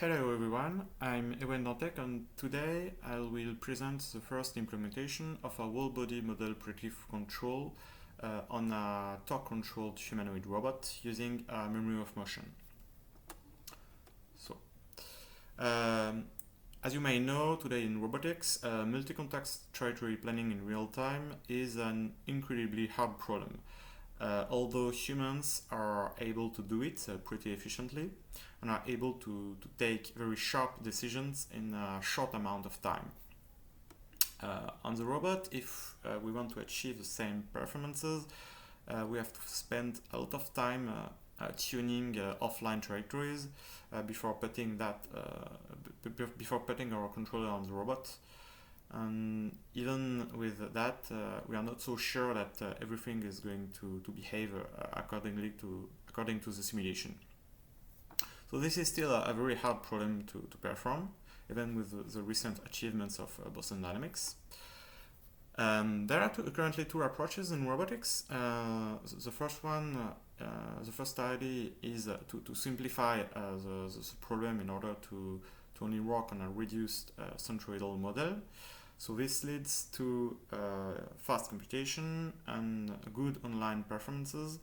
Hello everyone, I'm Ewen Dantek and today I will present the first implementation of a whole body model predictive control on a torque-controlled humanoid robot using a memory of motion. So, as you may know, today in robotics, multi-context trajectory planning in real time is an incredibly hard problem. Although humans are able to do it pretty efficiently and are able to take very sharp decisions in a short amount of time. On the robot, if we want to achieve the same performances, we have to spend a lot of time tuning offline trajectories before putting our controller on the robot. And even with that, we are not so sure that everything is going to behave according to the simulation. So this is still a very hard problem to perform, even with the recent achievements of Boston Dynamics. There are currently two approaches in robotics. The first idea is to simplify the problem in order to only work on a reduced centroidal model. So this leads to fast computation and good online performances,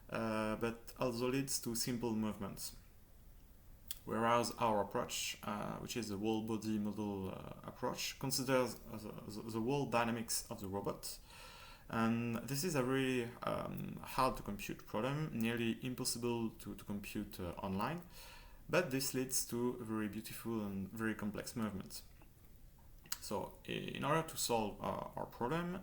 but also leads to simple movements. Whereas our approach, which is the whole body model approach, considers the whole dynamics of the robot. And this is a very hard to compute problem, nearly impossible to compute online, but this leads to very beautiful and very complex movements. So in order to solve our problem,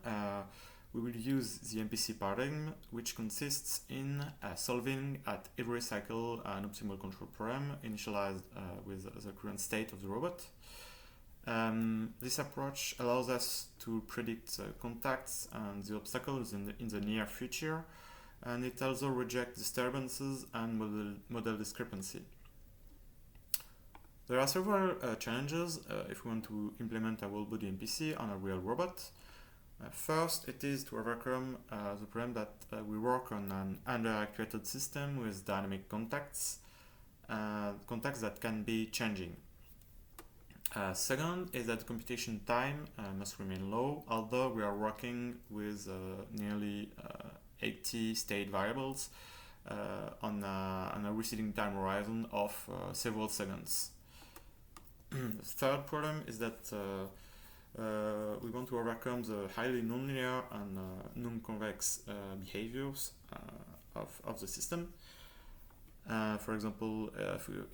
we will use the NPC paradigm, which consists in solving at every cycle an optimal control problem initialized with the current state of the robot. This approach allows us to predict contacts and the obstacles in the near future, and it also rejects disturbances and model discrepancy. There are several challenges if we want to implement a whole body NPC on a real robot. First, it is to overcome the problem that we work on an under-actuated system with dynamic contacts that can be changing. Second is that the computation time must remain low, although we are working with nearly 80 state variables on a receding time horizon of several seconds. The third problem is that we want to overcome the highly nonlinear and non-convex behaviors of the system. For example,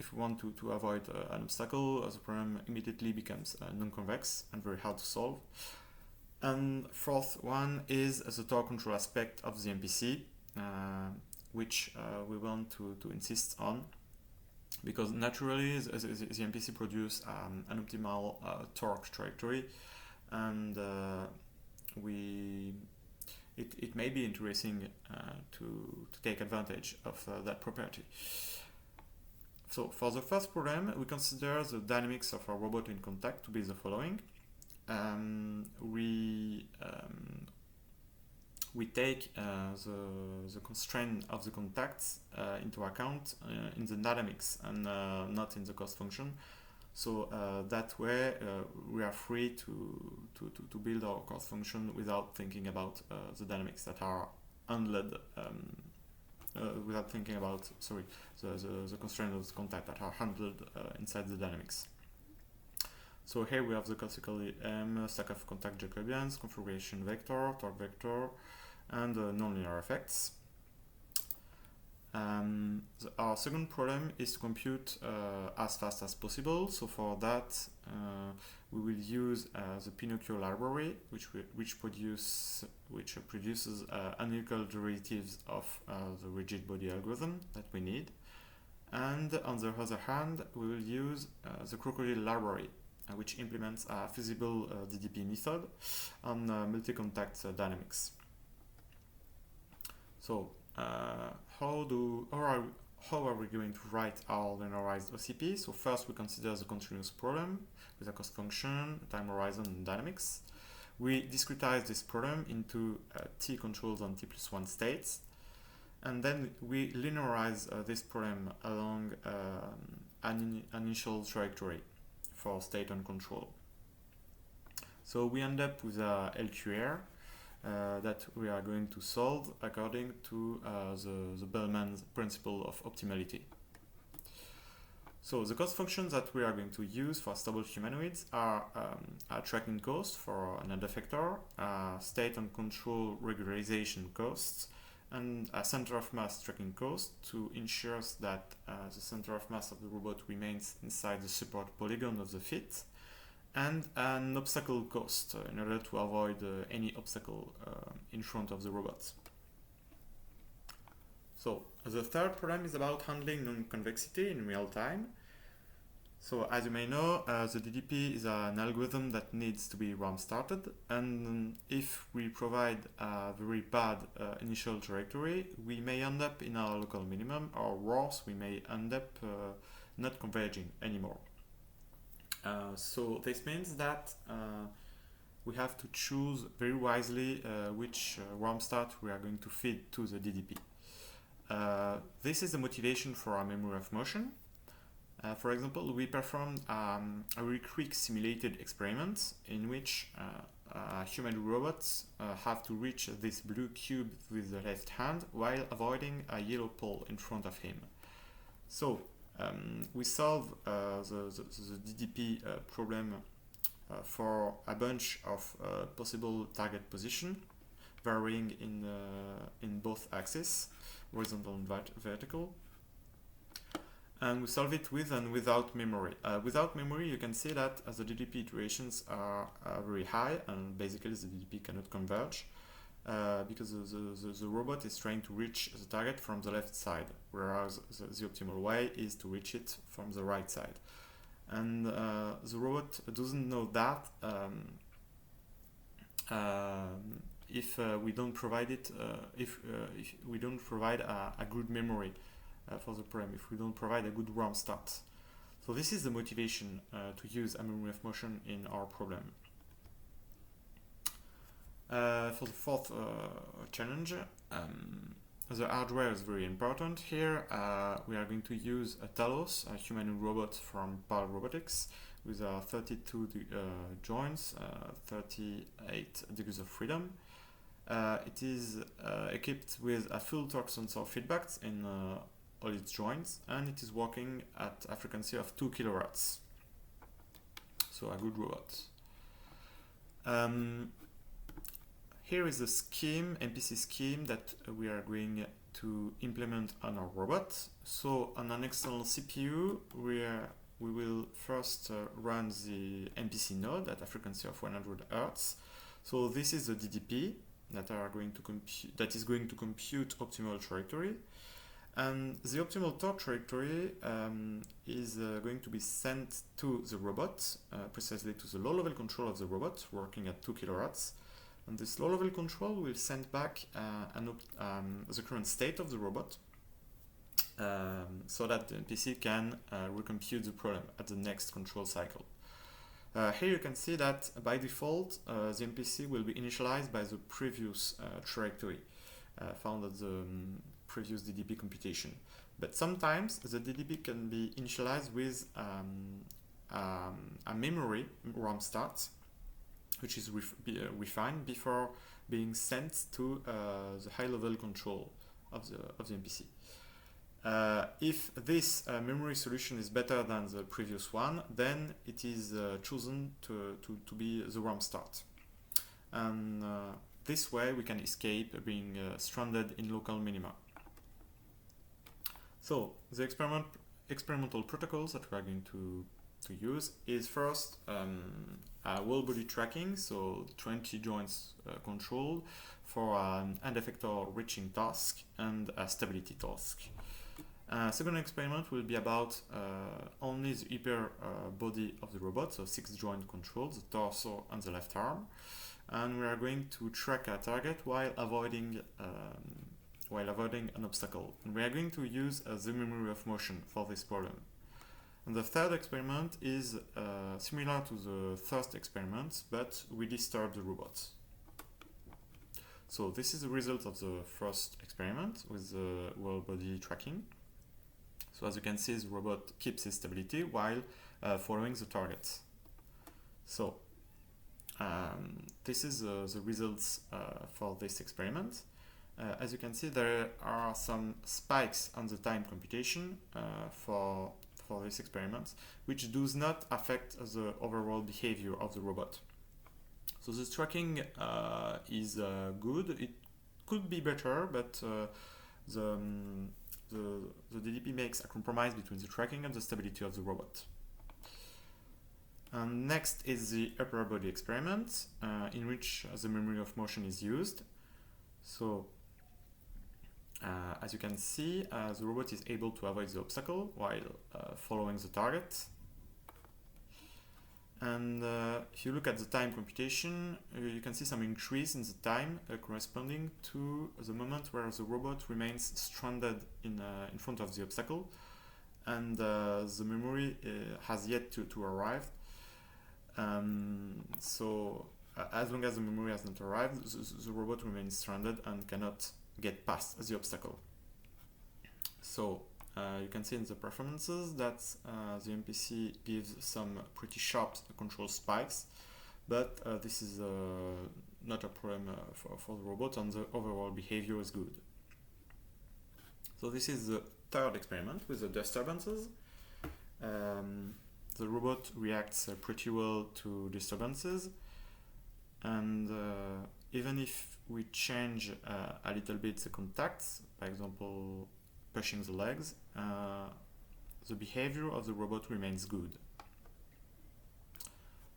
if we want to avoid an obstacle, the problem immediately becomes non-convex and very hard to solve. And fourth one is the torque control aspect of the NPC, which we want to insist on, because naturally the NPC produces an optimal torque trajectory, and it may be interesting to take advantage of that property. So for the first problem, we consider the dynamics of our robot in contact to be the following. We take the constraint of the contacts into account in the dynamics and not in the cost function. So that way we are free to build our cost function without thinking about the dynamics that are handled, without thinking about, the constraint of the contact that are handled inside the dynamics. So here we have the classical stack of contact Jacobians, configuration vector, torque vector, and nonlinear effects. Our second problem is to compute as fast as possible. So for that, we will use the Pinocchio library, which produces analytical derivatives of the rigid body algorithm that we need. And on the other hand, we will use the Crocodile library, which implements a feasible DDP method on multi-contact dynamics. So how are we going to write our linearized OCP? So first we consider the continuous problem with a cost function, time horizon, and dynamics. We discretize this problem into t controls on t+1 states, and then we linearize this problem along an initial trajectory for state and control. So we end up with a LQR that we are going to solve according to the Bellman's principle of optimality. So the cost functions that we are going to use for stable humanoids are a tracking cost for an end effector, state and control regularization costs, and a center of mass tracking cost to ensure that the center of mass of the robot remains inside the support polygon of the feet, and an obstacle cost in order to avoid any obstacle in front of the robot. So the third problem is about handling non-convexity in real time. So as you may know, the DDP is an algorithm that needs to be RAM started, and if we provide a very bad initial trajectory, we may end up in our local minimum, or worse, we may end up not converging anymore. So this means that we have to choose very wisely which RAM start we are going to feed to the DDP. This is the motivation for our memory of motion. For example, we performed a very quick simulated experiment in which human robots have to reach this blue cube with the left hand while avoiding a yellow pole in front of him. So we solve the DDP problem for a bunch of possible target position varying in both axes, horizontal and vertical. And we solve it with and without memory. Without memory, you can see that the DDP iterations are very high, and basically the DDP cannot converge because the robot is trying to reach the target from the left side, whereas the optimal way is to reach it from the right side. And the robot doesn't know that if we don't provide it, if we don't provide a good memory for the problem, if we don't provide a good RAM start. So this is the motivation to use a memory of motion in our problem. For the fourth challenge, the hardware is very important. Here we are going to use a TALOS, a human robot from PAL Robotics, with 32 joints, 38 degrees of freedom. It is equipped with a full torque sensor feedback in all its joints, and it is working at a frequency of 2 kHz. So a good robot. Here is the scheme, NPC scheme, that we are going to implement on our robot. So on an external CPU, we will first run the NPC node at a frequency of 100 Hz. So this is the DDP that is going to compute optimal trajectory. And the optimal torque trajectory is going to be sent to the robot, precisely to the low-level control of the robot, working at 2 kHz. And this low-level control will send back the current state of the robot, so that the NPC can recompute the problem at the next control cycle. Here you can see that by default, the NPC will be initialized by the previous trajectory found at the previous DDP computation. But sometimes the DDP can be initialized with a memory RAM start, which is refined before being sent to the high-level control of the NPC. If this memory solution is better than the previous one, then it is chosen to be the RAM start. And this way we can escape being stranded in local minima. So the experimental protocols that we are going to use is first a whole body tracking, so 20 joints controlled for an end effector reaching task and a stability task. Second experiment will be about only the upper body of the robot, so 6 joint controls, the torso and the left arm, and we are going to track a target while avoiding an obstacle. And we are going to use the memory of motion for this problem. And the third experiment is similar to the first experiment, but we disturb the robot. So this is the result of the first experiment with the whole body tracking. So as you can see, the robot keeps its stability while following the target. So this is the results for this experiment. As you can see, there are some spikes on the time computation for this experiment, which does not affect the overall behavior of the robot. So the tracking is good. It could be better, but the DDP makes a compromise between the tracking and the stability of the robot. And next is the upper body experiment, in which the memory of motion is used. So as you can see, the robot is able to avoid the obstacle while following the target. And if you look at the time computation, you can see some increase in the time corresponding to the moment where the robot remains stranded in front of the obstacle, and the memory has yet to arrive. So as long as the memory hasn't arrived, the robot remains stranded and cannot get past the obstacle. So you can see in the performances that the NPC gives some pretty sharp control spikes, but this is not a problem for the robot, and the overall behavior is good. So this is the third experiment with the disturbances. The robot reacts pretty well to disturbances, and even if we change a little bit the contacts, for example pushing the legs, the behavior of the robot remains good.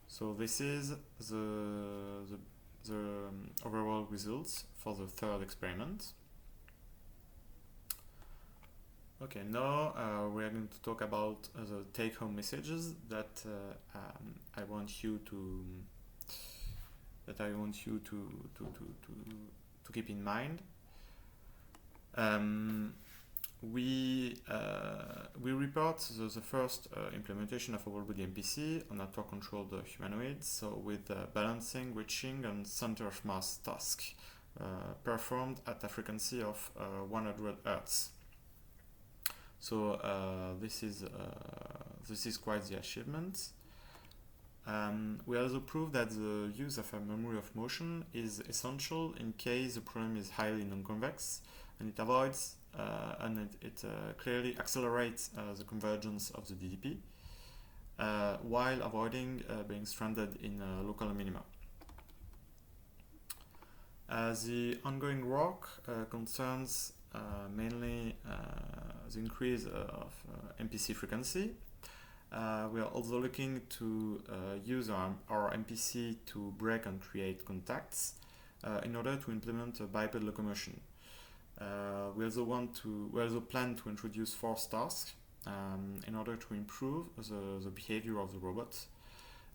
So this is the overall results for the third experiment. Okay, now we are going to talk about the take-home messages that I want you to keep in mind. We report the first implementation of a whole-body NPC on a torque-controlled humanoid, so with balancing, reaching, and center of mass task performed at a frequency of 100 Hz. So this is quite the achievement. We also prove that the use of a memory of motion is essential in case the problem is highly non-convex, and it avoids and it clearly accelerates the convergence of the DDP while avoiding being stranded in local minima. The ongoing work concerns mainly the increase of NPC frequency. We are also looking to use our NPC to break and create contacts in order to implement a biped locomotion. We also plan to introduce force tasks in order to improve the behavior of the robot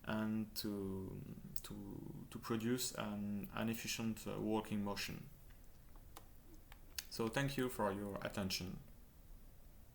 and to produce an efficient working motion. So thank you for your attention.